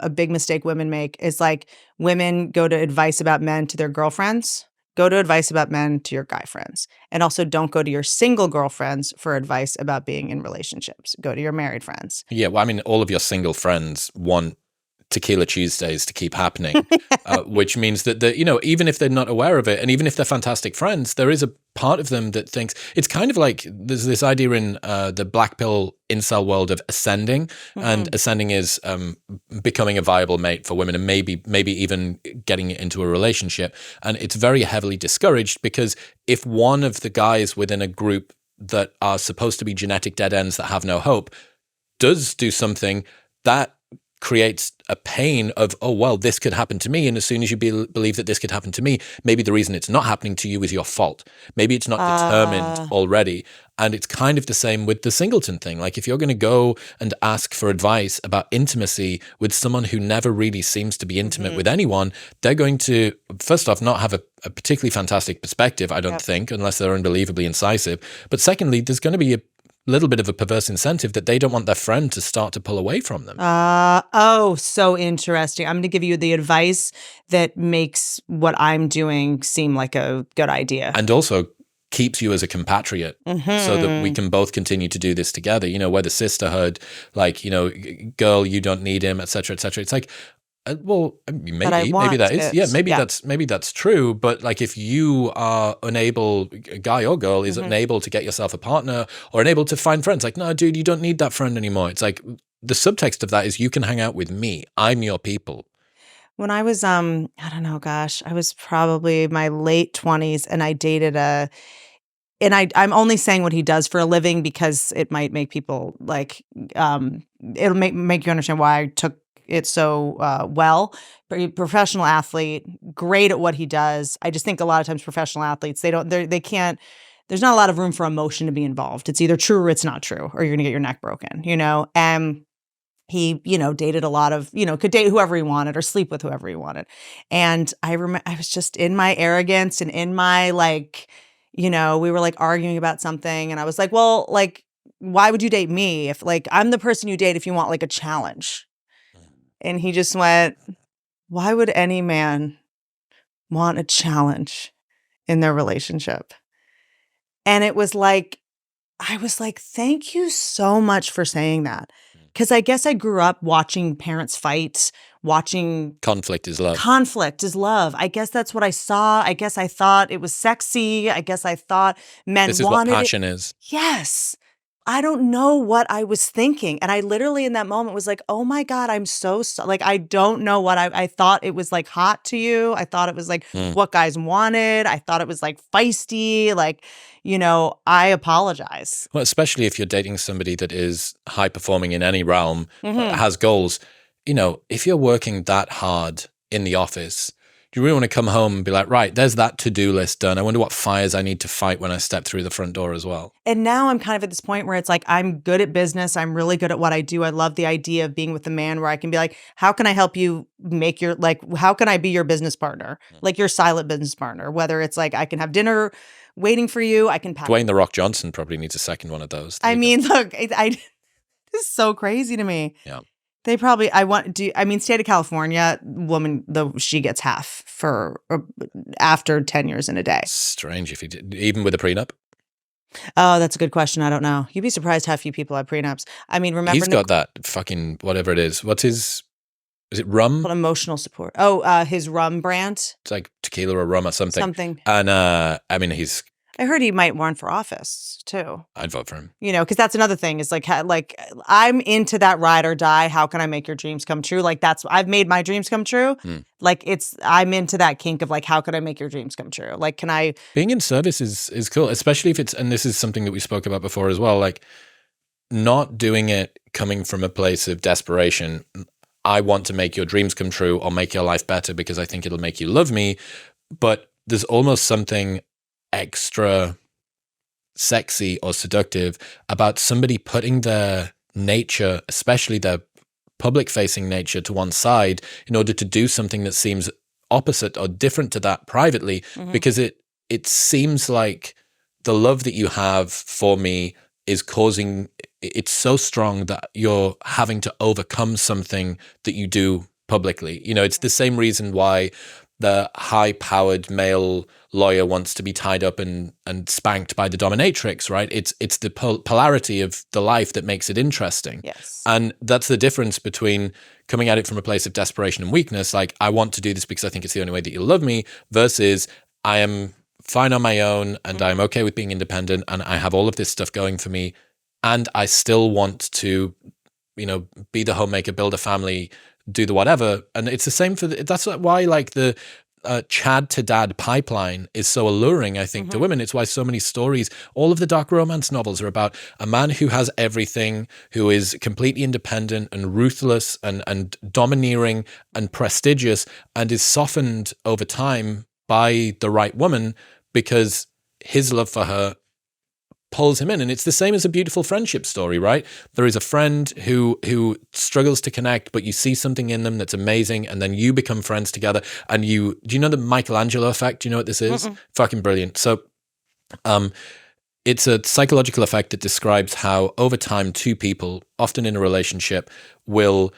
a big mistake women make is like women go to advice about men to their girlfriends. Go to advice about men to your guy friends. And also don't go to your single girlfriends for advice about being in relationships. Go to your married friends. Yeah, well, I mean, all of your single friends want Tequila Tuesdays to keep happening, which means that, even if they're not aware of it, and even if they're fantastic friends, there is a part of them that thinks it's kind of like there's this idea in the black pill incel world of ascending, and ascending is becoming a viable mate for women, and maybe even getting into a relationship. And it's very heavily discouraged because if one of the guys within a group that are supposed to be genetic dead ends that have no hope does do something that creates a pain of, oh, well, this could happen to me. And as soon as you believe that this could happen to me, maybe the reason it's not happening to you is your fault. Maybe it's not determined already. And it's kind of the same with the singleton thing. Like if you're going to go and ask for advice about intimacy with someone who never really seems to be intimate with anyone, they're going to, first off, not have a particularly fantastic perspective, I don't think, unless they're unbelievably incisive. But secondly, there's going to be a little bit of a perverse incentive that they don't want their friend to start to pull away from them. So interesting. I'm going to give you the advice that makes what I'm doing seem like a good idea. And also keeps you as a compatriot so that we can both continue to do this together. Where the sisterhood, like, girl, you don't need him, et cetera, et cetera. It's like, well, maybe that is, maybe that's true. But like, if you are unable, guy or girl is unable to get yourself a partner or unable to find friends, like, no, dude, you don't need that friend anymore. It's like the subtext of that is you can hang out with me. I'm your people. When I was, I don't know, gosh, I was probably my late 20s and I dated and I'm only saying what he does for a living because it might make people like, it'll make you understand why I took it so well. Professional athlete, great at what he does. I just think a lot of times professional athletes, they can't, there's not a lot of room for emotion to be involved. It's either true or it's not true, or you're going to get your neck broken, And he, dated a lot of, could date whoever he wanted or sleep with whoever he wanted. And I remember I was just in my arrogance and in my we were like arguing about something. And I was like, well, like, why would you date me if like I'm the person you date if you want like a challenge? And he just went, why would any man want a challenge in their relationship? And it was like, I was like, thank you so much for saying that. Because I guess I grew up watching parents fight, watching conflict is love. Conflict is love. I guess that's what I saw. I guess I thought it was sexy. I guess I thought men wanted it. This is what passion is. Yes. I don't know what I was thinking. And I literally in that moment was like, oh my God, I'm so like, I don't know what I thought it was like hot to you. I thought it was like what guys wanted. I thought it was like feisty. Like, I apologize. Well, especially if you're dating somebody that is high performing in any realm, has goals. If you're working that hard in the office, do you really want to come home and be like, right, there's that to-do list done. I wonder what fires I need to fight when I step through the front door as well. And now I'm kind of at this point where it's like, I'm good at business. I'm really good at what I do. I love the idea of being with a man where I can be like, how can I help you make your, like, how can I be your business partner? Like your silent business partner, whether it's like, I can have dinner waiting for you. I can Dwayne "The Rock" Johnson probably needs a second one of those. I mean, look, this is so crazy to me. Yeah. They probably, state of California, woman, she gets half for after 10 years in a day. Strange if you did, even with a prenup. Oh, that's a good question. I don't know. You'd be surprised how few people have prenups. I mean, remember. He's got that fucking whatever it is. What's his, is it rum? Emotional support. Oh, his rum brand. It's like tequila or rum or something. Something. And I heard he might run for office too. I'd vote for him. Because that's another thing is like I'm into that ride or die. How can I make your dreams come true? Like I've made my dreams come true. Like I'm into that kink of like, how can I make your dreams come true? Like, can I? Being in service is cool, especially if it's, and this is something that we spoke about before as well, like not doing it coming from a place of desperation. I want to make your dreams come true or make your life better because I think it'll make you love me. But there's almost something extra sexy or seductive about somebody putting their nature, especially their public-facing nature, to one side in order to do something that seems opposite or different to that privately, because it seems like the love that you have for me is causing it's so strong that you're having to overcome something that you do publicly. You know, it's the same reason why the high-powered male lawyer wants to be tied up and spanked by the dominatrix, right? It's the polarity of the life that makes it interesting. Yes. And that's the difference between coming at it from a place of desperation and weakness, like, I want to do this because I think it's the only way that you'll love me, versus I am fine on my own and I'm okay with being independent and I have all of this stuff going for me and I still want to, you know, be the homemaker, build a family, do the whatever. And it's the same that's why like the Chad to dad pipeline is so alluring, I think, to women. It's why so many stories, all of the dark romance novels are about a man who has everything, who is completely independent and ruthless and domineering and prestigious and is softened over time by the right woman because his love for her pulls him in. And it's the same as a beautiful friendship story, right? There is a friend who struggles to connect, but you see something in them that's amazing, and then you become friends together. And do you know the Michelangelo Effect? Do you know what this is? Fucking brilliant. So it's a psychological effect that describes how over time two people, often in a relationship, will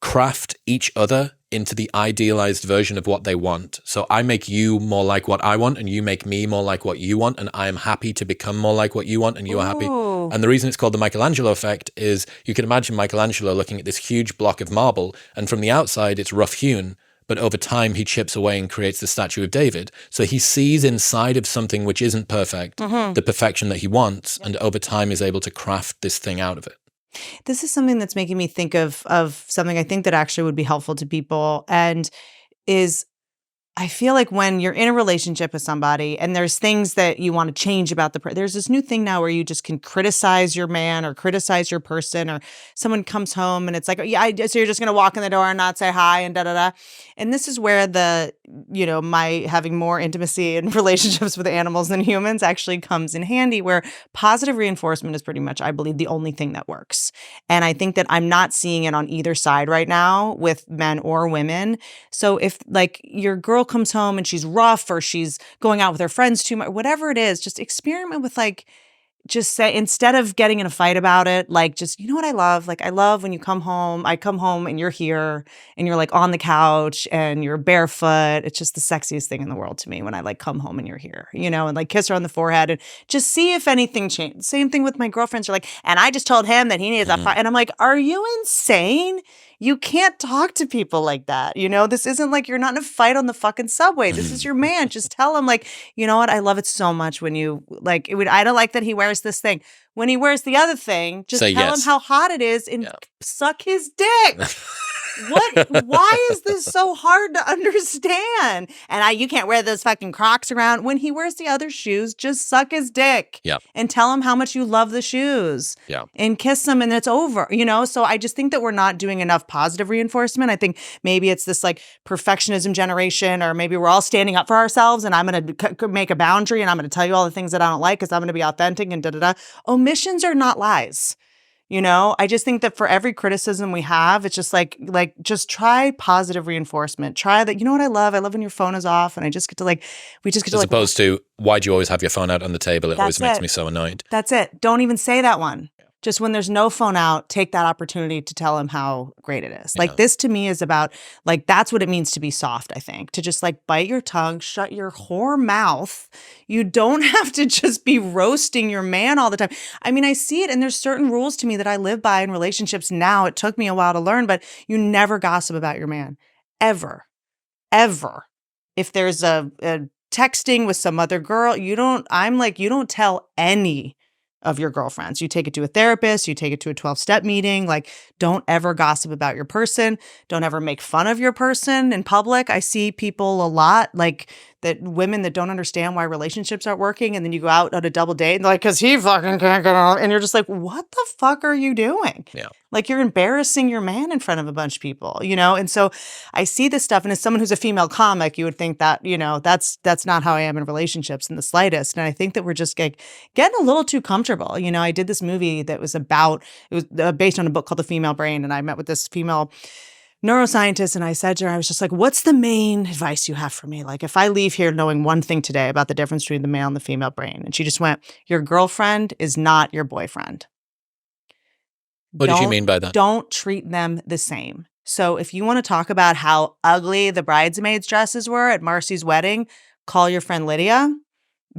craft each other into the idealized version of what they want. So I make you more like what I want and you make me more like what you want, and I am happy to become more like what you want and you are happy. And the reason it's called the Michelangelo Effect is you can imagine Michelangelo looking at this huge block of marble, and from the outside it's rough hewn, but over time he chips away and creates the statue of David. So he sees inside of something which isn't perfect, the perfection that he wants, and over time is able to craft this thing out of it. This is something that's making me think of something I think that actually would be helpful to people, and is I feel like when you're in a relationship with somebody and there's things that you want to change about there's this new thing now where you just can criticize your man or criticize your person, or someone comes home and it's like, yeah, so you're just going to walk in the door and not say hi and da-da-da. And this is where my having more intimacy in relationships with animals than humans actually comes in handy, where positive reinforcement is pretty much, I believe, the only thing that works. And I think that I'm not seeing it on either side right now with men or women. So if like your girl comes home and she's rough or she's going out with her friends too much, whatever it is, just experiment with like, just say, instead of getting in a fight about it, like, just, you know what I love? Like, I love when you come home, I come home and you're here and you're like on the couch and you're barefoot. It's just the sexiest thing in the world to me when I like come home and you're here, you know, and like kiss her on the forehead and just see if anything changed. Same thing with my girlfriends. Are like, and I just told him that he needs a fight. And I'm like, are you insane? You can't talk to people like that. You know, this isn't like you're not in a fight on the fucking subway. This is your man. Just tell him like, you know what? I love it so much when you like, I don't like that he wears this thing. When he wears the other thing, just say tell yes. him how hot it is and suck his dick. Why is this so hard to understand? And you can't wear those fucking Crocs around. When he wears the other shoes, just suck his dick. Yeah. And tell him how much you love the shoes. Yeah. And kiss him and it's over, you know? So I just think that we're not doing enough positive reinforcement. I think maybe it's this like perfectionism generation, or maybe we're all standing up for ourselves and I'm going to make a boundary and I'm going to tell you all the things that I don't like because I'm going to be authentic and da-da-da. Omissions are not lies. You know, I just think that for every criticism we have, it's just like just try positive reinforcement. Try that. You know what I love? I love when your phone is off and we just get to As opposed to, why do you always have your phone out on the table? It always makes me so annoyed. That's it. Don't even say that one. Just when there's no phone out, take that opportunity to tell him how great it is. Like this to me is about like, that's what it means to be soft, I think. To just like bite your tongue, shut your whore mouth. You don't have to just be roasting your man all the time. I mean, I see it, and there's certain rules to me that I live by in relationships now. It took me a while to learn, but you never gossip about your man. Ever. Ever. If there's a texting with some other girl, you don't tell any of your girlfriends. You take it to a therapist, you take it to a 12-step meeting. Like, don't ever gossip about your person. Don't ever make fun of your person in public. I see people a lot, like that women that don't understand why relationships aren't working. And then you go out on a double date and they're like, cause he fucking can't get on. And you're just like, what the fuck are you doing? Yeah. Like you're embarrassing your man in front of a bunch of people, you know? And so I see this stuff. And as someone who's a female comic, you would think that, you know, that's not how I am in relationships in the slightest. And I think that we're just like getting a little too comfortable. You know, I did this movie that was based on a book called The Female Brain. And I met with this female neuroscientist, and I said to her, I was just like, what's the main advice you have for me? Like, if I leave here knowing one thing today about the difference between the male and the female brain. And she just went, your girlfriend is not your boyfriend. What did you mean by that? Don't treat them the same. So if you want to talk about how ugly the bridesmaids' dresses were at Marcy's wedding, call your friend Lydia.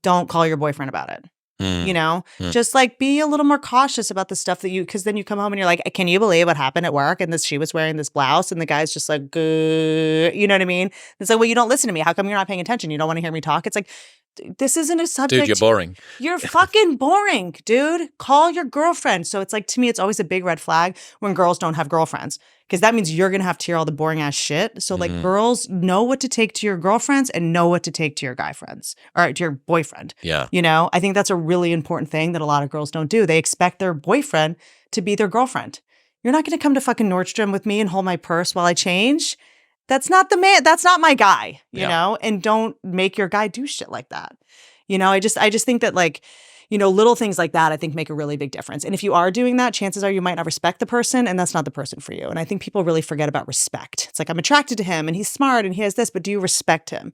Don't call your boyfriend about it. You know, just like be a little more cautious about the stuff that because then you come home and you're like, can you believe what happened at work? And she was wearing this blouse and the guy's just like, you know what I mean? It's like, well, you don't listen to me. How come you're not paying attention? You don't want to hear me talk? It's like, this isn't a subject. Dude, you're boring. You're fucking boring, dude. Call your girlfriend. So it's like, to me, it's always a big red flag when girls don't have girlfriends. Because that means you're going to have to hear all the boring ass shit. So like girls know what to take to your girlfriends and know what to take to your guy friends or to your boyfriend. Yeah. You know, I think that's a really important thing that a lot of girls don't do. They expect their boyfriend to be their girlfriend. You're not going to come to fucking Nordstrom with me and hold my purse while I change. That's not the man. That's not my guy, you know, and don't make your guy do shit like that. You know, I just think that like, you know, little things like that, I think make a really big difference. And if you are doing that, chances are you might not respect the person and that's not the person for you. And I think people really forget about respect. It's like, I'm attracted to him and he's smart and he has this, but do you respect him?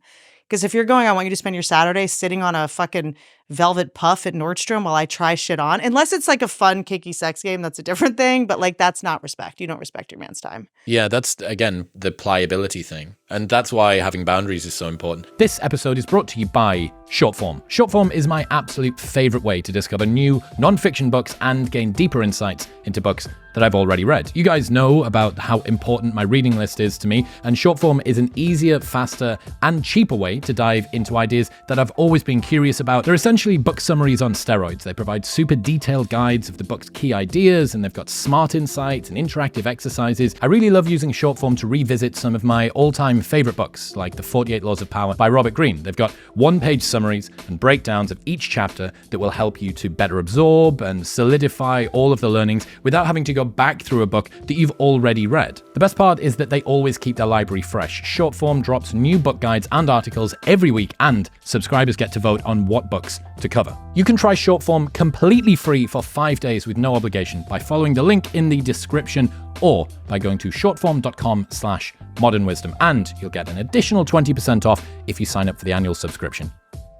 Because if you're going, I want you to spend your Saturday sitting on a fucking velvet puff at Nordstrom while I try shit on, unless it's like a fun, kicky sex game, that's a different thing. But like, that's not respect. You don't respect your man's time. Yeah, that's, again, the pliability thing. And that's why having boundaries is so important. This episode is brought to you by Shortform. Shortform is my absolute favorite way to discover new non-fiction books and gain deeper insights into books that I've already read. You guys know about how important my reading list is to me, and Shortform is an easier, faster, and cheaper way to dive into ideas that I've always been curious about. They're essentially book summaries on steroids. They provide super detailed guides of the book's key ideas, and they've got smart insights and interactive exercises. I really love using Shortform to revisit some of my all-time favorite books, like The 48 Laws of Power by Robert Greene. They've got one-page summaries and breakdowns of each chapter that will help you to better absorb and solidify all of the learnings without having to go back through a book that you've already read. The best part is that they always keep their library fresh. Shortform drops new book guides and articles every week, and subscribers get to vote on what books to cover. You can try Shortform completely free for 5 days with no obligation by following the link in the description or by going to shortform.com/modernwisdom, and you'll get an additional 20% off if you sign up for the annual subscription.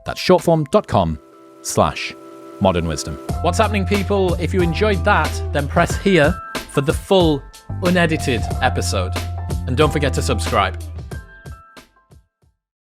That's shortform.com/modernwisdom. What's happening, people? If you enjoyed that, then press here for the full unedited episode. And don't forget to subscribe.